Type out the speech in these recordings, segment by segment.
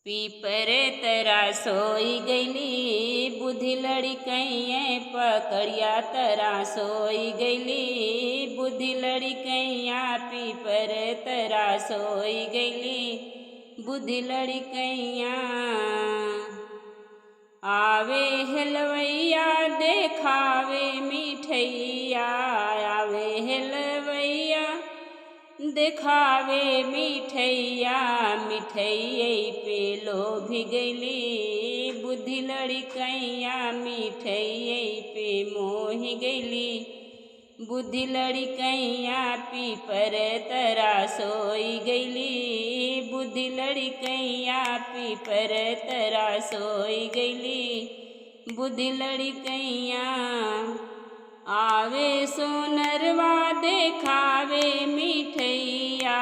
पीपर तरा सोई गईली, बुद्धि लड़कइये पकड़िया तरा सोई गईली, बुद्धि लड़कइया पीपर तरा सोई गईली, बुद्धि लड़कइया। आवे हेलवैया देखावे मिठैया, आवे हेलवैया देखावे मिठैया, मिठैये पे लोभ गईली, बुद्धि लड़कइया मिठैये पे मोह गईली, बुद्धि लड़कइया पीपर तरा सोई गईली, बुद्धि लड़कइया पीपर तरा सोई गईली, बुद्धि लड़कइया। आवे सोनरवा देखावे मिठैया,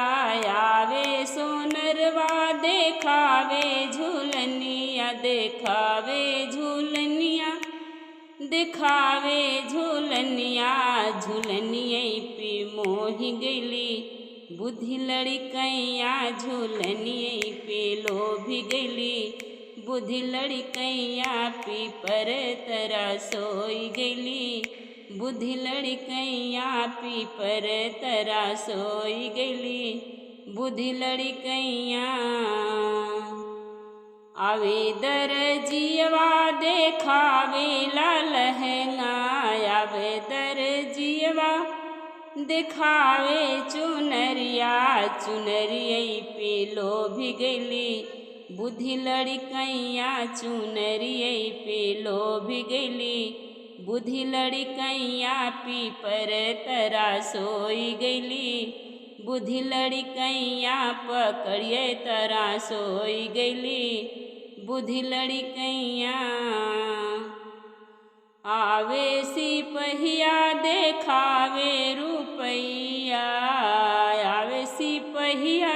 आवे सोनरवा देखावे झूलनिया, देखावे झूलनिया, देखावे झूलनिया, झूलनिया पे मोह गईली, बुद्धि लड़कइया झूलनिया पे लोभ गईली, बुद्धि लड़कइया पीपर तरा सोई गईली, बुद्धि लड़कइया पीपर तरा सोई गईली, बुद्धि लड़कइया। आवे दरजियवा देखावे लहंगा, आवे दरजियवा देखावे चुनरिया, चुनरिया पे लोभ गईली, बुद्धि लड़कइया चुनरिया पे लोभ गईली, बुद्धि लड़कइया पीपर तरा सोई गईली, बुद्धि लड़कइया पकड़िए तरा सोई गईली, बुद्धि लड़कइया। आवे सिपहिया देखावे रुपैया, आवे सिपहिया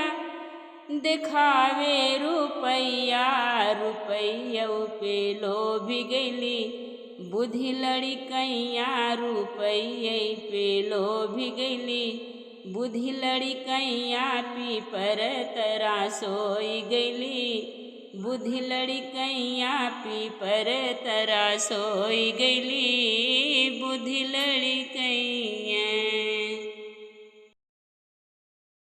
देखावे रुपैया, रुपैया पे लोभ गईली, बुद्धि लड़कइया रुपैये पे लोभ गईली, बुद्धि लड़कइया पीपर तरा सोई गईली, बुद्धि लड़कइया पीपर तरा सोई गईली, बुद्धि लड़कइया।